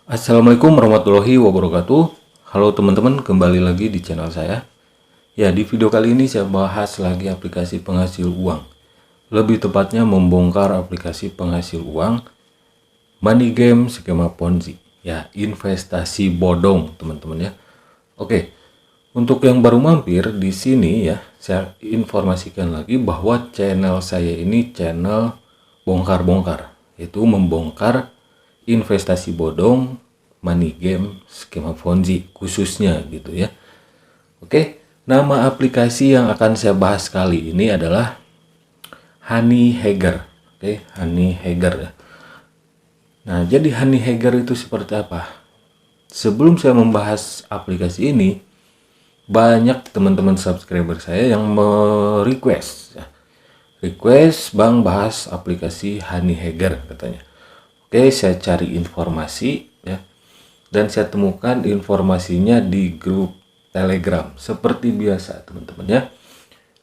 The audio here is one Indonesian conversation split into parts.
Assalamualaikum warahmatullahi wabarakatuh. Halo teman-teman, kembali lagi di channel saya. Ya, di video kali ini saya bahas lagi aplikasi penghasil uang. Lebih tepatnya membongkar aplikasi penghasil uang money game skema Ponzi. Ya, investasi bodong, teman-teman ya. Oke. Untuk yang baru mampir di sini ya, saya informasikan lagi bahwa channel saya ini channel bongkar-bongkar, yaitu membongkar investasi bodong, money game, skema Ponzi khususnya gitu ya. Oke, nama aplikasi yang akan saya bahas kali ini adalah Honey Hagger. Oke, Honey Hagger ya. Nah, jadi Honey Hagger itu seperti apa? Sebelum saya membahas aplikasi ini, banyak teman-teman subscriber saya yang request Bang bahas aplikasi Honey Hagger katanya. Oke, saya cari informasi ya, dan saya temukan informasinya di grup Telegram seperti biasa teman-teman ya.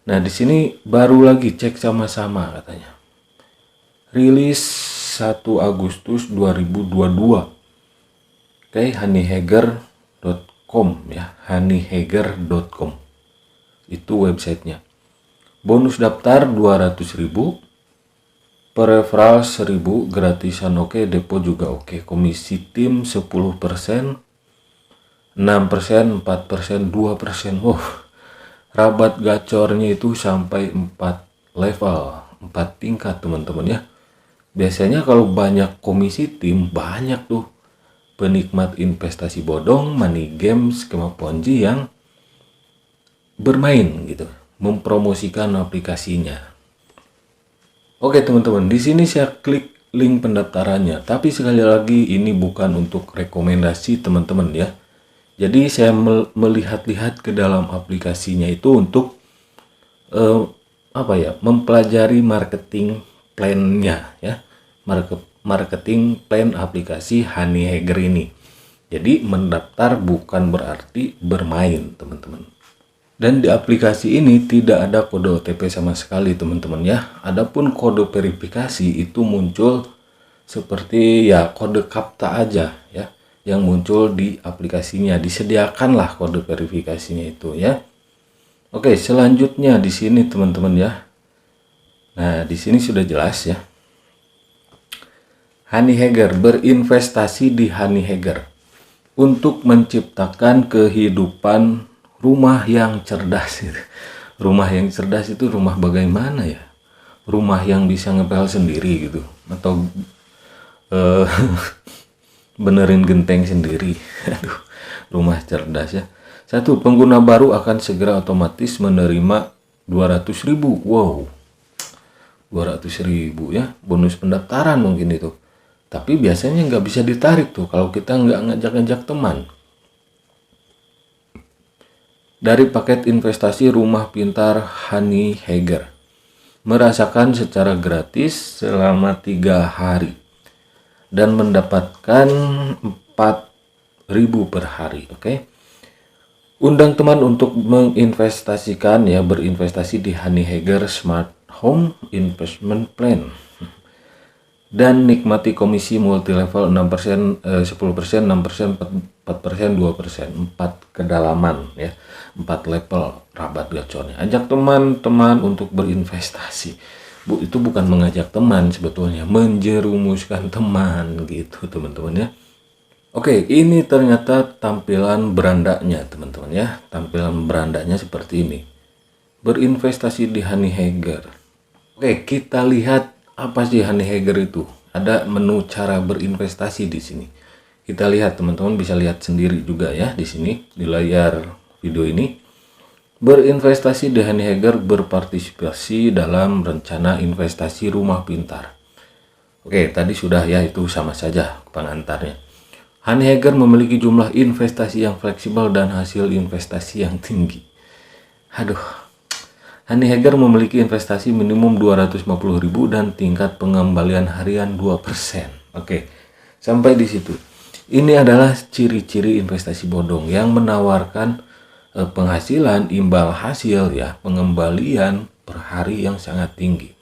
Nah, di sini baru lagi cek sama-sama katanya. Rilis 1 Agustus 2022. Oke, honeyhagger.com ya, honeyhagger.com. Itu websitenya. Bonus daftar 200.000. Per referral 1.000, gratisan oke, depo juga oke. Komisi tim 10%, 6%, 4%, 2%. Rabat gacornya itu sampai 4 level, 4 tingkat teman-teman ya. Biasanya kalau banyak komisi tim, banyak tuh penikmat investasi bodong, money game, skema Ponzi yang bermain gitu, mempromosikan aplikasinya. Oke teman-teman, di sini saya klik link pendaftarannya. Tapi sekali lagi ini bukan untuk rekomendasi teman-teman ya. Jadi saya melihat-lihat ke dalam aplikasinya itu untuk mempelajari marketing plan-nya ya. Marketing plan aplikasi Honey Hagger ini. Jadi mendaftar bukan berarti bermain teman-teman. Dan di aplikasi ini tidak ada kode OTP sama sekali teman-teman ya. Adapun kode verifikasi itu muncul seperti ya kode kapta aja ya, yang muncul di aplikasinya. Disediakanlah kode verifikasinya itu ya. Oke, selanjutnya di sini teman-teman ya. Nah, di sini sudah jelas ya. Honey Hagger, berinvestasi di Honey Hagger untuk menciptakan kehidupan rumah yang cerdas gitu. Rumah yang cerdas itu rumah bagaimana ya? Rumah yang bisa ngepel sendiri gitu, atau benerin genteng sendiri. Aduh, rumah cerdas ya. 1. Pengguna baru akan segera otomatis menerima 200.000. Wow, 200.000 ya. Bonus pendaftaran mungkin itu. Tapi biasanya nggak bisa ditarik tuh kalau kita nggak ngajak-ngajak teman. Dari paket investasi rumah pintar Honey Hagger, merasakan secara gratis selama 3 hari dan mendapatkan 4.000 per hari. Oke. Undang teman untuk menginvestasikan ya, berinvestasi di Honey Hagger Smart Home Investment Plan. Dan nikmati komisi multi level 6%, 10%, 6%, 4%, 2%, 4 kedalaman ya, 4 level rabat gacornya. Ajak teman-teman untuk berinvestasi. Itu bukan mengajak teman sebetulnya, menjerumuskan teman gitu teman-teman ya. Oke, ini ternyata tampilan berandanya teman-teman ya. Tampilan berandanya seperti ini. Berinvestasi di Honey Hagger. Oke, kita lihat apa sih Honey Hagger itu? Ada menu cara berinvestasi di sini. Kita lihat teman-teman, bisa lihat sendiri juga ya di sini di layar video ini. Berinvestasi di Honey Hagger, berpartisipasi dalam rencana investasi rumah pintar. Oke, tadi sudah ya, itu sama saja pengantarnya. Honey Hagger memiliki jumlah investasi yang fleksibel dan hasil investasi yang tinggi. Aduh. Honey Hagger memiliki investasi minimum 250.000 dan tingkat pengembalian harian 2%. Oke, sampai di situ. Ini adalah ciri-ciri investasi bodong yang menawarkan penghasilan imbal hasil ya, pengembalian per hari yang sangat tinggi.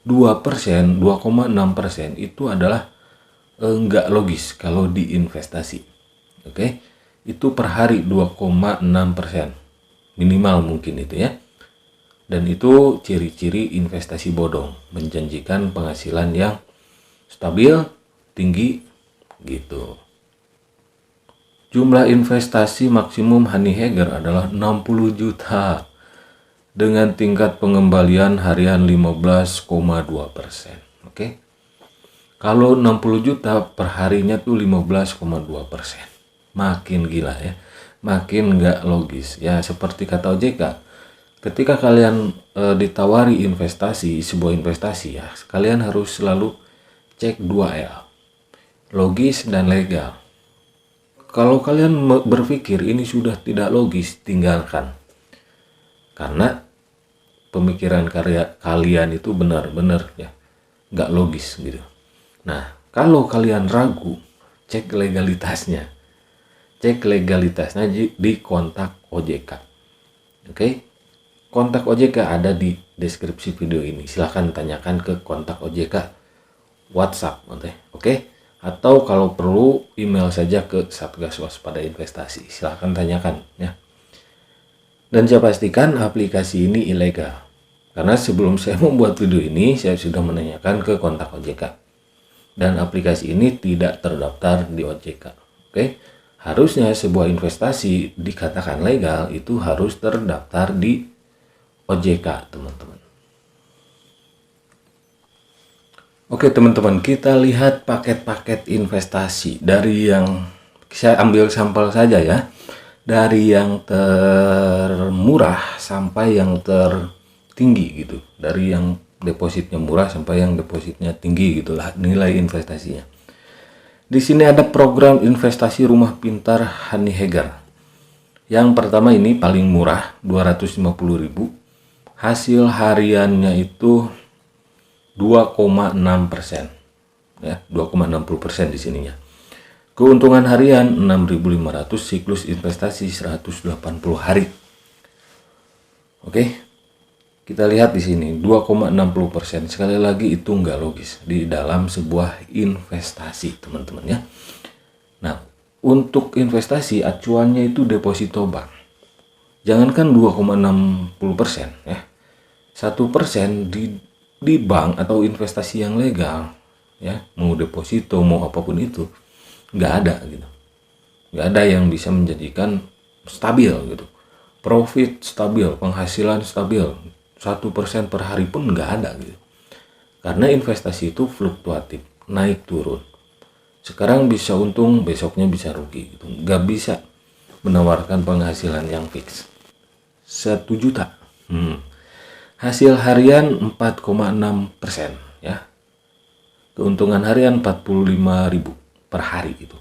2%, 2,6% itu adalah nggak logis kalau di investasi. Oke, itu per hari 2,6%. Minimal mungkin itu ya. Dan itu ciri-ciri investasi bodong, menjanjikan penghasilan yang stabil, tinggi gitu. Jumlah investasi maksimum Honey Heiger adalah 60 juta dengan tingkat pengembalian harian 15,2%. Oke. Kalau 60 juta per harinya tuh 15,2%. Makin gila ya. Makin nggak logis. Ya seperti kata OJK. Ketika kalian ditawari investasi, sebuah investasi ya, kalian harus selalu cek 2L. Logis dan legal. Kalau kalian berpikir ini sudah tidak logis, tinggalkan. Karena pemikiran kalian itu benar-benar ya nggak logis gitu. Nah, kalau kalian ragu, cek legalitasnya. Cek legalitasnya di kontak OJK. Oke? Kontak OJK ada di deskripsi video ini. Silahkan tanyakan ke kontak OJK WhatsApp. Oke? Atau kalau perlu email saja ke Satgas Waspada Investasi. Silahkan tanyakan ya. Dan saya pastikan aplikasi ini ilegal. Karena sebelum saya membuat video ini, saya sudah menanyakan ke kontak OJK. Dan aplikasi ini tidak terdaftar di OJK. Oke? Harusnya sebuah investasi dikatakan legal itu harus terdaftar di OJK, teman-teman. Oke, teman-teman, kita lihat paket-paket investasi dari yang saya ambil sampel saja ya. Dari yang termurah sampai yang tertinggi gitu. Dari yang depositnya murah sampai yang depositnya tinggi gitulah nilai investasinya. Di sini ada program investasi rumah pintar Honey Heiger. Yang pertama ini paling murah 250.000. Hasil hariannya itu 2,6%. Ya, 2,60% di sininya. Keuntungan harian 6.500, siklus investasi 180 hari. Oke. Kita lihat di sini 2,60%. Sekali lagi itu nggak logis di dalam sebuah investasi, teman-teman ya. Nah, untuk investasi acuannya itu deposito bank. Jangankan 2,60% ya. 1% di bank atau investasi yang legal ya, mau deposito mau apapun itu nggak ada gitu. Nggak ada yang bisa menjadikan stabil gitu. Profit stabil, penghasilan stabil. 1% per hari pun nggak ada gitu. Karena investasi itu fluktuatif, naik turun. Sekarang bisa untung, besoknya bisa rugi gitu. Nggak bisa menawarkan penghasilan yang fix. 1 juta. Hasil harian 4,6% ya. Keuntungan harian 45.000 per hari itu.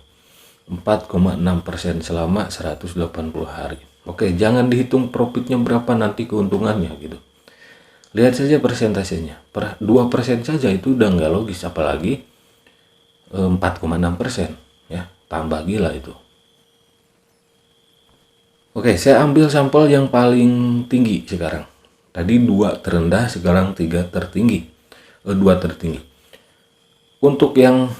4,6% selama 180 hari. Oke, jangan dihitung profitnya berapa nanti keuntungannya gitu. Lihat saja persentasenya. 2% saja itu udah nggak logis, apalagi 4,6% ya. Tambah gila itu. Oke, saya ambil sampel yang paling tinggi sekarang. Tadi 2 terendah, sekarang 3 tertinggi. 2 tertinggi. Untuk yang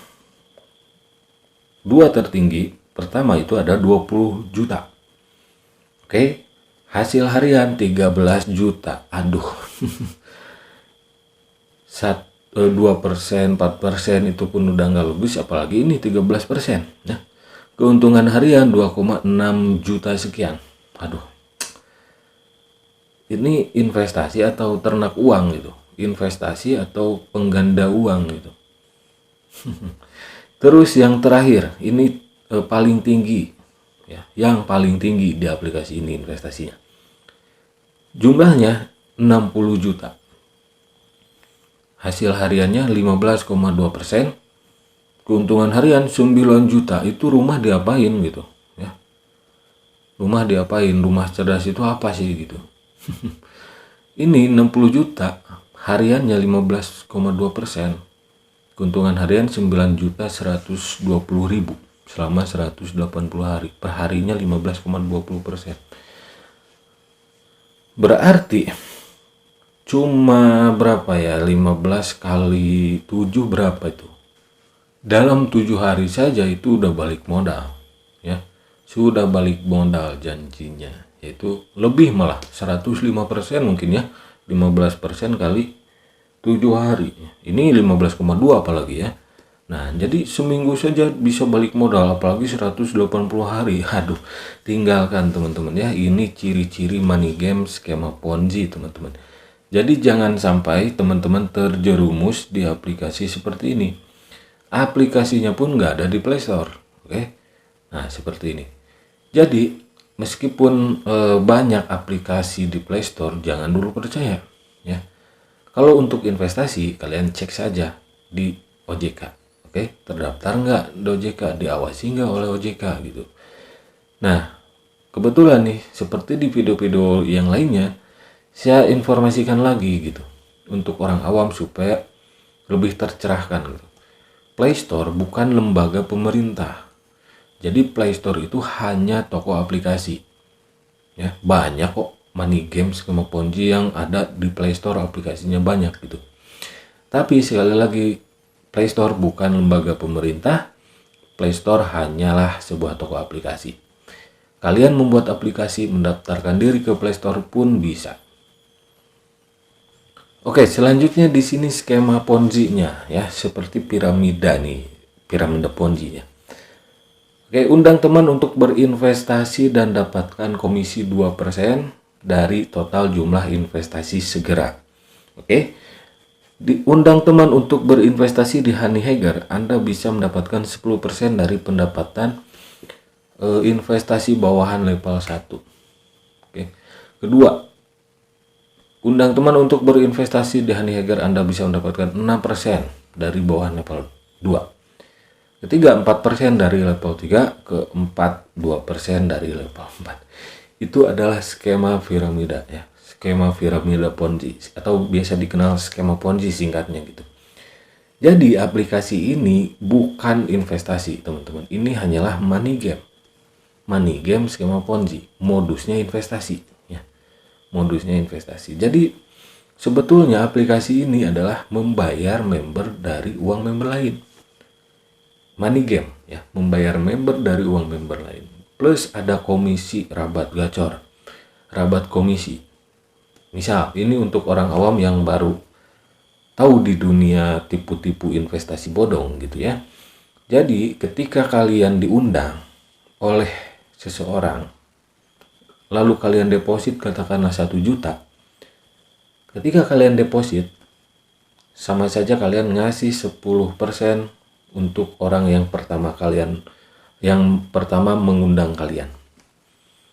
2 tertinggi, pertama itu ada 20 juta. Oke, hasil harian 13 juta. Aduh. 2%, 4% itu pun udah nggak logis, apalagi ini 13% ya. Keuntungan harian 2,6 juta sekian. Aduh. Ini investasi atau ternak uang gitu. Investasi atau pengganda uang gitu. Terus yang terakhir, ini paling tinggi ya, yang paling tinggi di aplikasi ini investasinya. Jumlahnya 60 juta. Hasil hariannya 15,2%. Keuntungan harian 9 juta. Itu rumah diapain gitu ya. Rumah diapain? Rumah cerdas itu apa sih gitu. Ini 60 juta. Hariannya 15,2%. Keuntungan harian 9.120.000 selama 180 hari. Per harinya 15,20%. Berarti cuma berapa ya? 15 kali 7 berapa itu? dalam 7 hari saja itu udah balik modal, ya. Sudah balik modal janjinya, yaitu lebih malah 105% mungkin ya, 15% kali 7 hari. Ini 15,2 apalagi ya. Nah, jadi seminggu saja bisa balik modal, apalagi 180 hari. Aduh, tinggalkan teman-teman ya. Ini ciri-ciri money game skema Ponzi, teman-teman. Jadi jangan sampai teman-teman terjerumus di aplikasi seperti ini. Aplikasinya pun nggak ada di Play Store, oke? Nah, seperti ini. Jadi, meskipun banyak aplikasi di Play Store, jangan dulu percaya, ya. Kalau untuk investasi, kalian cek saja di OJK, oke? Terdaftar nggak di OJK, diawasi nggak oleh OJK gitu. Nah, kebetulan nih, seperti di video-video yang lainnya, saya informasikan lagi gitu, untuk orang awam supaya lebih tercerahkan gitu. Play Store bukan lembaga pemerintah. Jadi Play Store itu hanya toko aplikasi. Ya, banyak kok money games skema Ponzi yang ada di Play Store, aplikasinya banyak gitu. Tapi sekali lagi, Play Store bukan lembaga pemerintah. Play Store hanyalah sebuah toko aplikasi. Kalian membuat aplikasi, mendaftarkan diri ke Play Store pun bisa. Oke, selanjutnya di sini skema Ponzi-nya ya, seperti piramida nih, piramida Ponzi ya. Oke, undang teman untuk berinvestasi dan dapatkan komisi 2% dari total jumlah investasi segera. Oke. Diundang teman untuk berinvestasi di Honey Heiger, Anda bisa mendapatkan 10% dari pendapatan investasi bawahan level 1. Oke. Kedua, undang teman untuk berinvestasi di Honey Heiger, Anda bisa mendapatkan 6% dari bawahan level 2. Ketiga, 4% dari level 3. Keempat, 2% dari level 4. Itu adalah skema piramida ya. Skema piramida Ponzi, atau biasa dikenal skema Ponzi singkatnya gitu. Jadi aplikasi ini bukan investasi teman-teman. Ini hanyalah money game. Money game skema Ponzi. Modusnya investasi. Modusnya investasi. Jadi sebetulnya aplikasi ini adalah membayar member dari uang member lain. Money game ya, membayar member dari uang member lain. Plus ada komisi rabat gacor. Rabat komisi. Misal ini untuk orang awam yang baru tahu di dunia tipu-tipu investasi bodong gitu ya. Jadi ketika kalian diundang oleh seseorang, lalu kalian deposit katakanlah 1 juta. Ketika kalian deposit, sama saja kalian ngasih 10% untuk orang yang pertama mengundang kalian.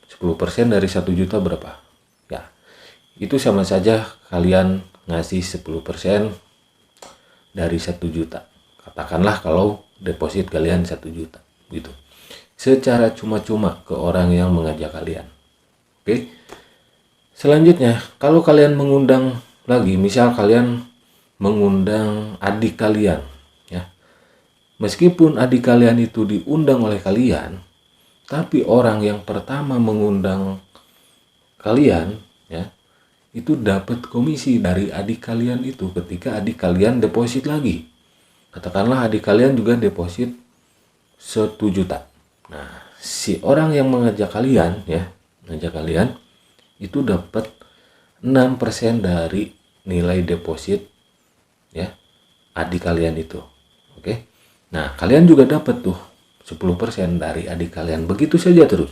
10% dari 1 juta berapa? Ya, itu sama saja kalian ngasih 10% dari 1 juta. Katakanlah kalau deposit kalian 1 juta gitu. Secara cuma-cuma ke orang yang mengajak kalian. Oke. Selanjutnya, kalau kalian mengundang lagi, misal kalian mengundang adik kalian, ya. Meskipun adik kalian itu diundang oleh kalian, tapi orang yang pertama mengundang kalian, ya, itu dapat komisi dari adik kalian itu ketika adik kalian deposit lagi. Katakanlah adik kalian juga deposit 1 juta. Nah, si orang yang mengajak kalian, ya, itu dapat 6% dari nilai deposit ya adik kalian itu. Oke. Nah, kalian juga dapat tuh 10% dari adik kalian. Begitu saja terus.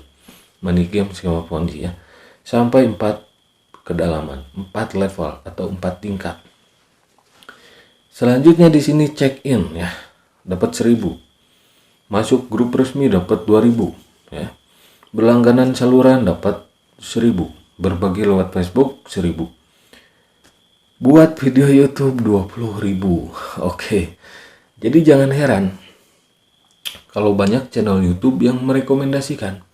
Money game skema Ponzi ya. Sampai 4 kedalaman, 4 level atau 4 tingkat. Selanjutnya di sini check in ya. Dapat 1000. Masuk grup resmi dapat 2000 ya. Berlangganan saluran dapat 1000. Berbagi lewat Facebook 1000. Buat video YouTube 20.000. Oke. Jadi jangan heran kalau banyak channel YouTube yang merekomendasikan.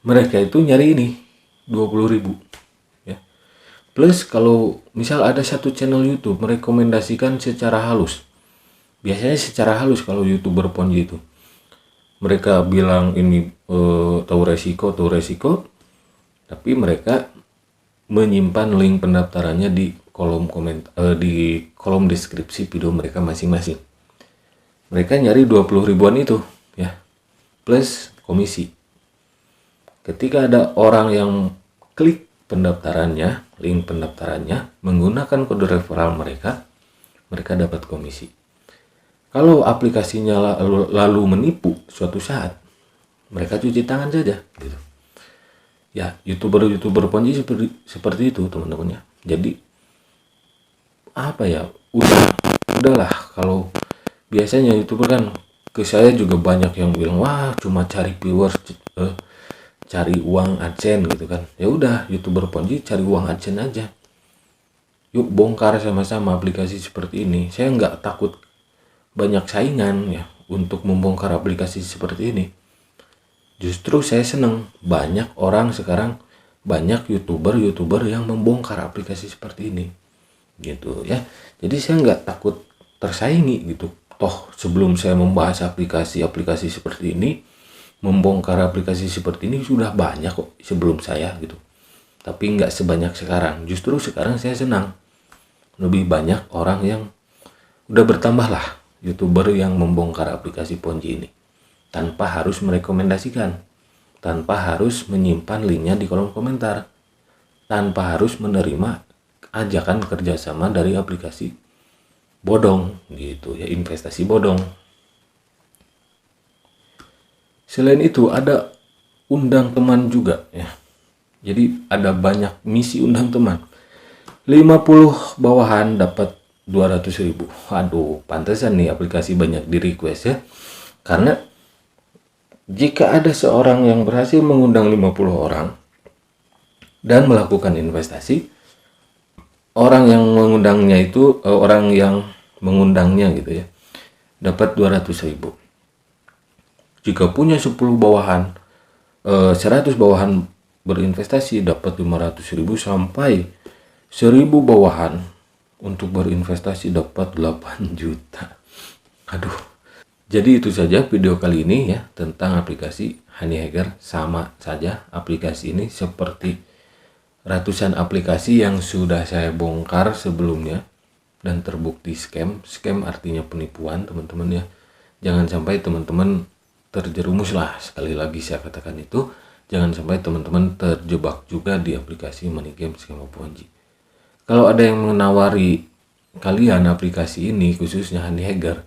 Mereka itu nyari ini 20.000 ya. Plus kalau misal ada satu channel YouTube merekomendasikan secara halus. Biasanya secara halus kalau YouTuber Ponzi itu. Mereka bilang ini tahu resiko, tapi mereka menyimpan link pendaftarannya di kolom komentar, di kolom deskripsi video mereka masing-masing. Mereka nyari 20 ribuan itu ya, plus komisi. Ketika ada orang yang klik pendaftarannya, link pendaftarannya menggunakan kode referral mereka dapat komisi. Kalau aplikasinya lalu menipu suatu saat, mereka cuci tangan saja gitu. Ya, youtuber Ponzi seperti itu teman-teman ya. Jadi apa ya, udahlah. Kalau biasanya youtuber kan, ke saya juga banyak yang bilang wah cuma cari viewers, cari uang AdSense gitu kan. Ya udah, youtuber Ponzi cari uang AdSense aja. Yuk bongkar sama-sama aplikasi seperti ini. Saya nggak takut banyak saingan ya untuk membongkar aplikasi seperti ini. Justru saya senang banyak orang sekarang, banyak youtuber yang membongkar aplikasi seperti ini gitu ya. Jadi saya nggak takut tersaingi gitu. Toh sebelum saya membahas aplikasi seperti ini, membongkar aplikasi seperti ini sudah banyak kok sebelum saya gitu. Tapi nggak sebanyak sekarang. Justru sekarang saya senang lebih banyak orang yang udah bertambah lah, youtuber yang membongkar aplikasi Ponzi ini tanpa harus merekomendasikan, tanpa harus menyimpan linknya di kolom komentar, tanpa harus menerima ajakan kerjasama dari aplikasi bodong gitu ya, investasi bodong. Selain itu ada undang teman juga ya. Jadi ada banyak misi undang teman. 50 bawahan dapat 200.000. Aduh, pantesan nih aplikasi banyak di request ya. Karena jika ada seorang yang berhasil mengundang 50 orang dan melakukan investasi, orang yang mengundangnya gitu ya, dapat 200.000. Jika punya 10 bawahan, 100 bawahan berinvestasi dapat 500.000 sampai 1000 bawahan untuk berinvestasi dapat 8 juta. Aduh. Jadi itu saja video kali ini ya tentang aplikasi Honey Hacker. Sama saja aplikasi ini seperti ratusan aplikasi yang sudah saya bongkar sebelumnya dan terbukti scam. Scam artinya penipuan teman-teman ya. Jangan sampai teman-teman terjerumus lah, sekali lagi saya katakan itu. Jangan sampai teman-teman terjebak juga di aplikasi money game skema Ponzi. Kalau ada yang menawari kalian aplikasi ini khususnya Honey Hacker,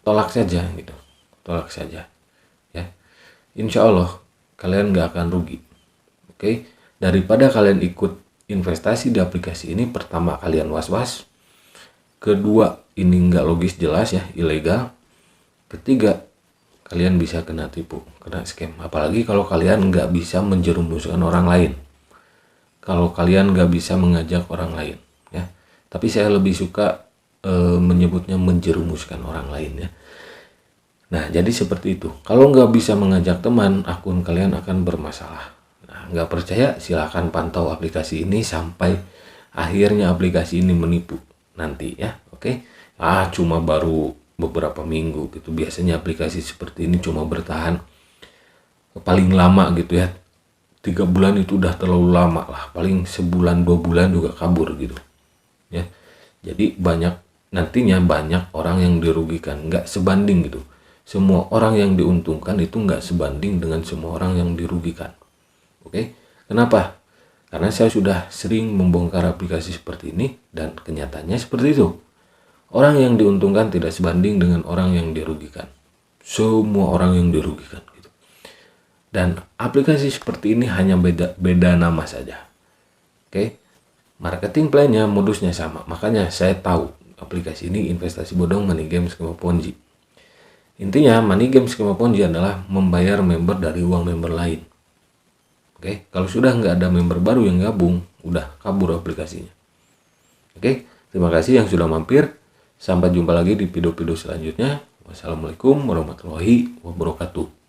tolak saja gitu, tolak saja ya. Insya Allah kalian nggak akan rugi. Oke, daripada kalian ikut investasi di aplikasi ini, pertama kalian was-was, kedua ini nggak logis jelas ya, ilegal, ketiga kalian bisa kena tipu, kena scam. Apalagi kalau kalian nggak bisa menjerumuskan orang lain, kalau kalian nggak bisa mengajak orang lain ya. Tapi saya lebih suka menyebutnya menjerumuskan orang lain ya. Nah jadi seperti itu. Kalau nggak bisa mengajak teman, akun kalian akan bermasalah. Nah nggak percaya silahkan pantau aplikasi ini sampai akhirnya aplikasi ini menipu nanti ya. Oke. Cuma baru beberapa minggu gitu. Biasanya aplikasi seperti ini cuma bertahan paling lama gitu ya 3 bulan, itu udah terlalu lama lah. Paling sebulan 2 bulan juga kabur gitu ya. Jadi nantinya banyak orang yang dirugikan, nggak sebanding gitu. Semua orang yang diuntungkan itu nggak sebanding dengan semua orang yang dirugikan. Oke, kenapa? Karena saya sudah sering membongkar aplikasi seperti ini dan kenyataannya seperti itu. Orang yang diuntungkan tidak sebanding dengan orang yang dirugikan. Semua orang yang dirugikan gitu. Dan aplikasi seperti ini hanya beda nama saja. Oke, marketing plan-nya, modusnya sama. Makanya saya tahu aplikasi ini investasi bodong, money game skema Ponzi. Intinya money game skema Ponzi adalah membayar member dari uang member lain. Oke, kalau sudah nggak ada member baru yang gabung, udah kabur aplikasinya. Oke, terima kasih yang sudah mampir. Sampai jumpa lagi di video-video selanjutnya. Wassalamualaikum warahmatullahi wabarakatuh.